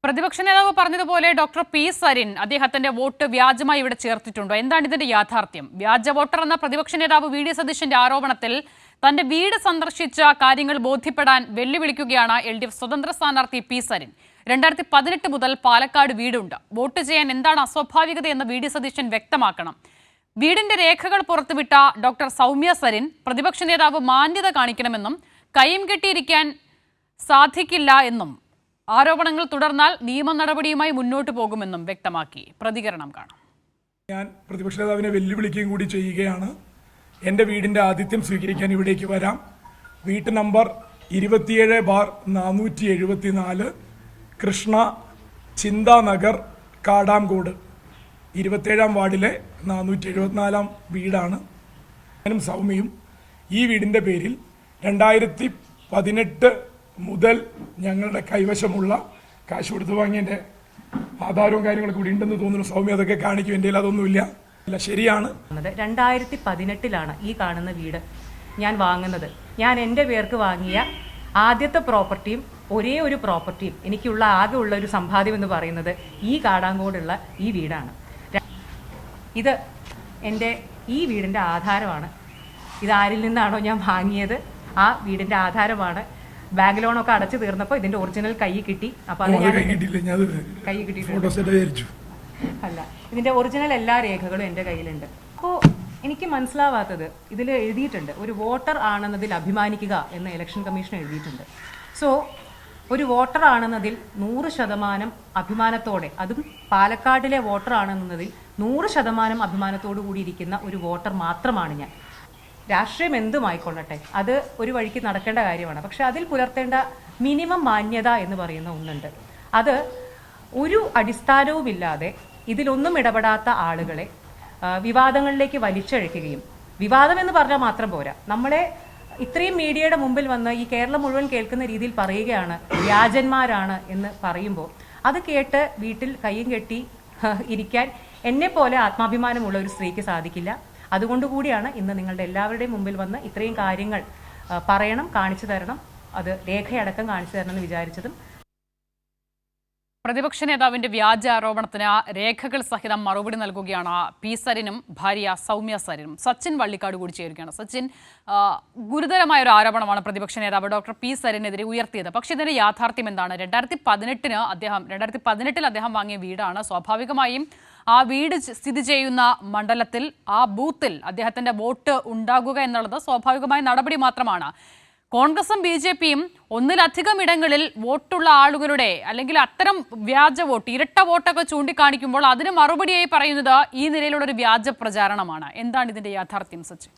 പ്രതിപക്ഷ നേതാവ് പറഞ്ഞതുപോലെ ഡോക്ടർ പി സരിൻ അദ്ദേഹത്തിന്റെ വോട്ട് വ്യാജമായി ഇവിടെ ചേർത്തിട്ടുണ്ടോ? എന്താണ് ഇതിന്റെ യാഥാർത്ഥ്യം? വ്യാജ വോട്ടർ എന്ന പ്രതിപക്ഷ നേതാവ് വി ഡി സതീശന്റെ ആരോപണത്തിൽ തന്റെ വീട് സന്ദർശിച്ച കാര്യങ്ങൾ ബോധ്യപ്പെടാൻ വെല്ലുവിളിക്കുകയാണ് LDF സ്വതന്ത്ര സ്ഥാനാർത്ഥി പി സരിൻ. 2018 മുതൽ പാലക്കാട് വീടുണ്ട്. വോട്ട് ചെയ്യാൻ എന്താണ് അസ്വാഭാവികതയെന്ന് വി ഡി സതീശൻ വ്യക്തമാക്കണം. വീടിന്റെ രേഖകൾ പുറത്തുവിട്ട ഡോക്ടർ സൗമ്യ സരിൻ പ്രതിപക്ഷ നേതാവ് മാന്യത കാണിക്കണമെന്നും കൈയും കെട്ടിയിരിക്കാൻ സാധിക്കില്ല എന്നും ആരോപണങ്ങൾ തുടർന്നാൽ നിയമ നടപടിയുമായി മുന്നോട്ട് പോകുമെന്നും വ്യക്തമാക്കി. പ്രതികരണം കാണാം. ഞാൻ പ്രതിപക്ഷ നേതാവിനെ വെല്ലുവിളിക്കുകയും കൂടി ചെയ്യുകയാണ്. എൻ്റെ വീടിൻ്റെ ആതിഥ്യം സ്വീകരിക്കാൻ ഇവിടേക്ക് വരാം. വീട്ട് നമ്പർ 27/474 കൃഷ്ണ ചിന്താനഗർ കാടാംകോട് 27-ാം വാർഡിലെ 474-ാം വീടാണ്. ഞാനും സൗമ്യയും ഈ വീടിൻ്റെ പേരിൽ 2018 മുതൽ ഞങ്ങളുടെ കൈവശമുള്ള കാശ് കൊടുത്ത് വാങ്ങിയതിൻ്റെ ആധാരവും കാര്യങ്ങളൊക്കെ കൂടി ഉണ്ടെന്ന് തോന്നുന്നു. സൗമ്യ അതൊക്കെ കാണിക്കും. എൻ്റെ അതൊന്നുമില്ല. അല്ല, ശരിയാണ്. 2018 ഈ കാണുന്ന വീട് ഞാൻ വാങ്ങുന്നത്. ഞാൻ എൻ്റെ പേർക്ക് വാങ്ങിയ ആദ്യത്തെ പ്രോപ്പർട്ടിയും ഒരേ ഒരു പ്രോപ്പർട്ടിയും എനിക്കുള്ള ആകെ ഉള്ള ഒരു സമ്പാദ്യം എന്ന് പറയുന്നത് ഈ കാടാങ്കോടുള്ള ഈ വീടാണ്. ഇത് എൻ്റെ ഈ വീടിൻ്റെ ആധാരമാണ്. ഇത് ആരിൽ നിന്നാണോ ഞാൻ വാങ്ങിയത് ആ വീടിൻ്റെ ആധാരമാണ്. ബാങ്ക് ലോണൊക്കെ അടച്ചു തീർന്നപ്പോൾ ഇതിന്റെ ഒറിജിനൽ കൈ കിട്ടി. അപ്പൊ അത് ഞാൻ കൈ കിട്ടിയിട്ടുണ്ട്. അല്ല, ഇതിന്റെ ഒറിജിനൽ എല്ലാ രേഖകളും എൻ്റെ കയ്യിലുണ്ട്. അപ്പോൾ എനിക്ക് മനസ്സിലാവാത്തത് ഇതിൽ എഴുതിയിട്ടുണ്ട്, ഒരു വോട്ടർ ആണെന്നതിൽ അഭിമാനിക്കുക എന്ന് ഇലക്ഷൻ കമ്മീഷൻ എഴുതിയിട്ടുണ്ട്. സോ ഒരു വോട്ടർ ആണെന്നതിൽ 100% അഭിമാനത്തോടെ, അതും പാലക്കാടിലെ വോട്ടർ ആണെന്നതിൽ 100% അഭിമാനത്തോടു കൂടി ഇരിക്കുന്ന ഒരു വോട്ടർ മാത്രമാണ് ഞാൻ. രാഷ്ട്രീയം എന്തുമായിക്കൊള്ളട്ടെ, അത് ഒരു വഴിക്ക് നടക്കേണ്ട കാര്യമാണ്. പക്ഷെ അതിൽ പുലർത്തേണ്ട മിനിമം മാന്യത എന്ന് പറയുന്ന ഒന്നുണ്ട്. അത് ഒരു അടിസ്ഥാനവുമില്ലാതെ ഇതിലൊന്നും ഇടപെടാത്ത ആളുകളെ വിവാദങ്ങളിലേക്ക് വലിച്ചഴക്കുകയും, വിവാദം എന്ന് പറഞ്ഞാൽ മാത്രം പോരാ, നമ്മളെ ഇത്രയും മീഡിയയുടെ മുമ്പിൽ വന്ന് ഈ കേരളം മുഴുവൻ കേൾക്കുന്ന രീതിയിൽ പറയുകയാണ് വ്യാജന്മാരാണ് എന്ന് പറയുമ്പോൾ അത് കേട്ട് വീട്ടിൽ കയ്യും കെട്ടി ഇരിക്കാൻ എന്നെ പോലെ ആത്മാഭിമാനമുള്ള ഒരു സ്ത്രീക്ക് സാധിക്കില്ല. അതുകൊണ്ടുകൂടിയാണ് ഇന്ന് നിങ്ങളുടെ എല്ലാവരുടെയും മുമ്പിൽ വന്ന് ഇത്രയും കാര്യങ്ങൾ പറയണം, കാണിച്ചു തരണം, അത് രേഖയടക്കം കാണിച്ചു തരണം എന്ന് വിചാരിച്ചതും. പ്രതിപക്ഷ നേതാവിന്റെ വ്യാജ ആരോപണത്തിന് രേഖകൾ സഹിതം മറുപടി നൽകുകയാണ് പി സരിനും ഭാര്യ സൗമ്യ സരിനും. സച്ചിൻ വള്ളിക്കാട് കൂടി ചേരുകയാണ്. സച്ചിൻ, ഗുരുതരമായ ഒരു ആരോപണമാണ് പ്രതിപക്ഷ നേതാവ് ഡോക്ടർ പി സരിനെതിരെ ഉയർത്തിയത്. പക്ഷേ ഇതിന്റെ യാഥാർത്ഥ്യം എന്താണ്? 2018 അദ്ദേഹം വാങ്ങിയ വീടാണ്. സ്വാഭാവികമായും ആ വീട് സ്ഥിതി ചെയ്യുന്ന മണ്ഡലത്തിൽ, ആ ബൂത്തിൽ അദ്ദേഹത്തിന്റെ വോട്ട് ഉണ്ടാകുക എന്നുള്ളത് സ്വാഭാവികമായ നടപടി മാത്രമാണ്. കോൺഗ്രസും BJPയും ഒന്നിലധികം ഇടങ്ങളിൽ വോട്ടുള്ള ആളുകളുടെ അല്ലെങ്കിൽ അത്തരം വ്യാജ വോട്ട്, ഇരട്ട വോട്ടൊക്കെ ചൂണ്ടിക്കാണിക്കുമ്പോൾ അതിന് മറുപടിയായി പറയുന്നത് ഈ നിലയിലുള്ള ഒരു വ്യാജ പ്രചാരണമാണ്. എന്താണ് ഇതിന്റെ യാഥാർത്ഥ്യം സച്ചിൻ?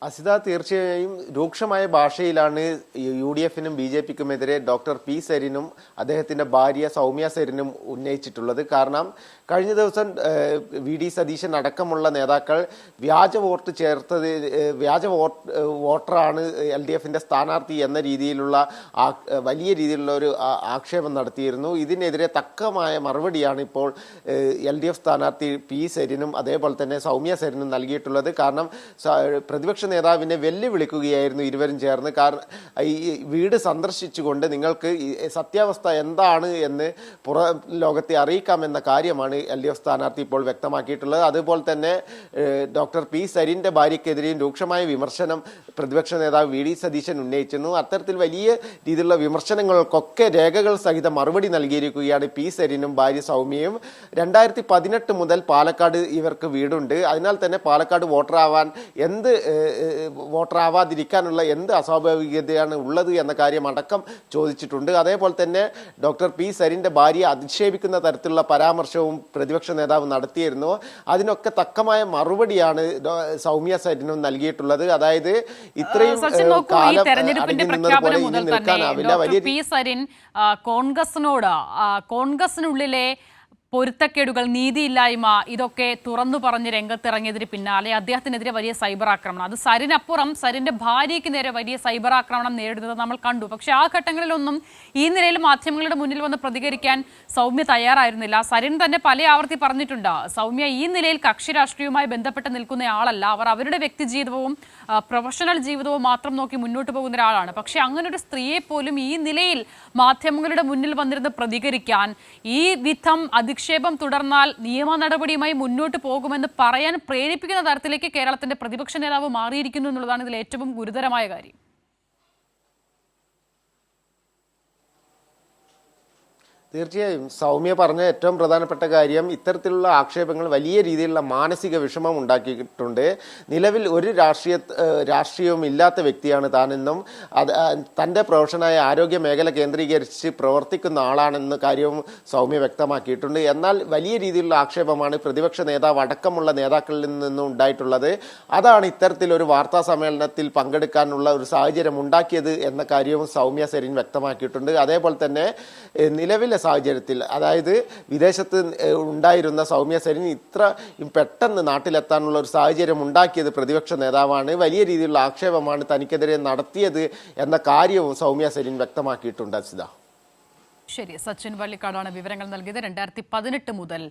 അസിത, തീർച്ചയായും രൂക്ഷമായ ഭാഷയിലാണ് UDFനും BJPക്കുമെതിരെ ഡോക്ടർ പി സരിനും അദ്ദേഹത്തിന്റെ ഭാര്യ സൗമ്യ സരിനും ഉന്നയിച്ചിട്ടുള്ളത്. കാരണം കഴിഞ്ഞ ദിവസം VD സതീശൻ അടക്കമുള്ള നേതാക്കൾ വ്യാജ വോട്ട് ചേർത്തത്, വ്യാജ വോട്ടറാണ് LDFന്റെ സ്ഥാനാർത്ഥി എന്ന രീതിയിലുള്ള വലിയ രീതിയിലുള്ള ഒരു ആക്ഷേപം നടത്തിയിരുന്നു. ഇതിനെതിരെ തക്കമായ മറുപടിയാണ് ഇപ്പോൾ LDF സ്ഥാനാർത്ഥി പി സരിനും അതേപോലെ തന്നെ സൗമ്യ സരിനും നൽകിയിട്ടുള്ളത്. കാരണം പ്രതിപക്ഷ നേതാവിനെ വെല്ലുവിളിക്കുകയായിരുന്നു ഇരുവരും ചേർന്ന്. കാരണം ഈ വീട് സന്ദർശിച്ചുകൊണ്ട് നിങ്ങൾക്ക് സത്യാവസ്ഥ എന്താണ് എന്ന് പുറം ലോകത്തെ അറിയിക്കാമെന്ന കാര്യമാണ് LDF സ്ഥാനാർത്ഥി ഇപ്പോൾ വ്യക്തമാക്കിയിട്ടുള്ളത്. അതുപോലെ തന്നെ ഡോക്ടർ പി സരിന്റെ ഭാര്യയ്ക്കെതിരെയും രൂക്ഷമായ വിമർശനം പ്രതിപക്ഷ നേതാവ് VD സതീശൻ ഉന്നയിച്ചിരുന്നു. അത്തരത്തിൽ വലിയ രീതിയിലുള്ള വിമർശനങ്ങൾക്കൊക്കെ രേഖകൾ സഹിതം മറുപടി നൽകിയിരിക്കുകയാണ് പി സരിനും ഭാര്യ സൗമ്യയും. 2018 മുതൽ പാലക്കാട് ഇവർക്ക് വീടുണ്ട്. അതിനാൽ തന്നെ പാലക്കാട് വോട്ടറാവാതിരിക്കാനുള്ള എന്ത് അസ്വാഭാവികതയാണ് ഉള്ളത് എന്ന കാര്യം അടക്കം ചോദിച്ചിട്ടുണ്ട്. അതേപോലെ തന്നെ ഡോക്ടർ പി സരിന്റെ ഭാര്യയെ അധിക്ഷേപിക്കുന്ന തരത്തിലുള്ള പരാമർശവും പ്രതിപക്ഷ നേതാവ് നടത്തിയിരുന്നു. അതിനൊക്കെ തക്കമായ മറുപടിയാണ് സൗമ്യ സരിനും നൽകിയിട്ടുള്ളത്. അതായത് ഇത്രയും കാലം പി സരിൻ കോൺഗ്രസിനുള്ളിലെ പൊരുത്തക്കേടുകൾ, നീതിയില്ലായ്മ ഇതൊക്കെ തുറന്നു പറഞ്ഞ് രംഗത്തിറങ്ങിയതിന് പിന്നാലെ അദ്ദേഹത്തിനെതിരെ വലിയ സൈബർ ആക്രമണം, അത് സരിനപ്പുറം സരിന്റെ ഭാര്യയ്ക്ക് നേരെ വലിയ സൈബർ ആക്രമണം നേരിടുന്നത് നമ്മൾ കണ്ടു. പക്ഷെ ആ ഘട്ടങ്ങളിലൊന്നും ഈ നിലയിൽ മാധ്യമങ്ങളുടെ മുന്നിൽ വന്ന് പ്രതികരിക്കാൻ സൗമ്യ തയ്യാറായിരുന്നില്ല. സരിൻ തന്നെ പല ആവർത്തി പറഞ്ഞിട്ടുണ്ട്, സൗമ്യ ഈ നിലയിൽ കക്ഷി രാഷ്ട്രീയവുമായി ബന്ധപ്പെട്ട് നിൽക്കുന്ന ആളല്ല, അവർ അവരുടെ വ്യക്തി ജീവിതവും പ്രൊഫഷണൽ ജീവിതവും മാത്രം നോക്കി മുന്നോട്ട് പോകുന്ന ഒരാളാണ്. പക്ഷെ അങ്ങനെ ഒരു സ്ത്രീയെ പോലും ഈ നിലയിൽ മാധ്യമങ്ങളുടെ മുന്നിൽ വന്നിരുന്ന് പ്രതികരിക്കാൻ, ഈ വിധം അധിക്ഷേപം തുടർന്നാൽ നിയമ നടപടിയുമായി മുന്നോട്ട് പോകുമെന്ന് പറയാൻ പ്രേരിപ്പിക്കുന്ന തരത്തിലേക്ക് കേരളത്തിന്റെ പ്രതിപക്ഷ നേതാവ് മാറിയിരിക്കുന്നു എന്നുള്ളതാണ് ഇതിൽ ഏറ്റവും ഗുരുതരമായ കാര്യം. തീർച്ചയായും സൗമ്യ പറഞ്ഞ ഏറ്റവും പ്രധാനപ്പെട്ട കാര്യം, ഇത്തരത്തിലുള്ള ആക്ഷേപങ്ങൾ വലിയ രീതിയിലുള്ള മാനസിക വിഷമം ഉണ്ടാക്കിയിട്ടുണ്ട്. നിലവിൽ ഒരു രാഷ്ട്രീയവും ഇല്ലാത്ത വ്യക്തിയാണ് താനെന്നും തൻ്റെ പ്രൊഫഷനായ ആരോഗ്യ മേഖല കേന്ദ്രീകരിച്ച് പ്രവർത്തിക്കുന്ന ആളാണെന്ന കാര്യവും സൗമ്യ വ്യക്തമാക്കിയിട്ടുണ്ട്. എന്നാൽ വലിയ രീതിയിലുള്ള ആക്ഷേപമാണ് പ്രതിപക്ഷ നേതാവ് അടക്കമുള്ള നേതാക്കളിൽ നിന്നും ഉണ്ടായിട്ടുള്ളത്. അതാണ് ഇത്തരത്തിലൊരു വാർത്താ സമ്മേളനത്തിൽ പങ്കെടുക്കാനുള്ള ഒരു സാഹചര്യം ഉണ്ടാക്കിയത് എന്ന കാര്യവും സൗമ്യ സരിൻ വ്യക്തമാക്കിയിട്ടുണ്ട്. അതേപോലെ തന്നെ നിലവിലെ സാഹചര്യത്തിൽ, അതായത് വിദേശത്ത് ഉണ്ടായിരുന്ന സൗമ്യ സരിൻ ഇത്ര പെട്ടെന്ന് നാട്ടിലെത്താനുള്ള ഒരു സാഹചര്യം ഉണ്ടാക്കിയത് പ്രതിപക്ഷ നേതാവാണ്. വലിയ രീതിയിലുള്ള ആക്ഷേപമാണ് തനിക്കെതിരെ നടത്തിയത് എന്ന കാര്യവും സൗമ്യ സരിൻ വ്യക്തമാക്കിയിട്ടുണ്ട്. അസിത. ശരി, സച്ചിൻ വള്ളിക്കാടാണ് വിവരങ്ങൾ നൽകിയത്. 2018 മുതൽ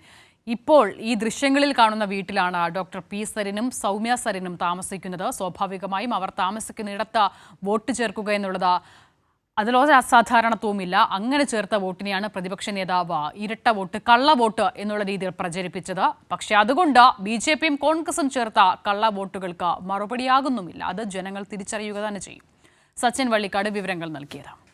ഇപ്പോൾ ഈ ദൃശ്യങ്ങളിൽ കാണുന്ന വീട്ടിലാണ് ഡോക്ടർ പി സരിനും സൗമ്യ സരിനും താമസിക്കുന്നത്. സ്വാഭാവികമായും അവർ താമസിക്കുന്നിടത്ത് വോട്ട് ചേർക്കുക എന്നുള്ളത് അതിലൊരു അസാധാരണത്വവുമില്ല. അങ്ങനെ ചേർത്ത വോട്ടിനെയാണ് പ്രതിപക്ഷ നേതാവ് ഇരട്ട വോട്ട്, കള്ള വോട്ട് എന്നുള്ള രീതിയിൽ പ്രചരിപ്പിച്ചത്. പക്ഷെ അതുകൊണ്ട് BJPയും കോൺഗ്രസും ചേർത്ത കള്ള വോട്ടുകൾക്ക് മറുപടിയാകുന്നുമില്ല. അത് ജനങ്ങൾ തിരിച്ചറിയുക തന്നെ ചെയ്യും. സച്ചിൻ വള്ളിക്കാട് വിവരങ്ങൾ നൽകിയത്.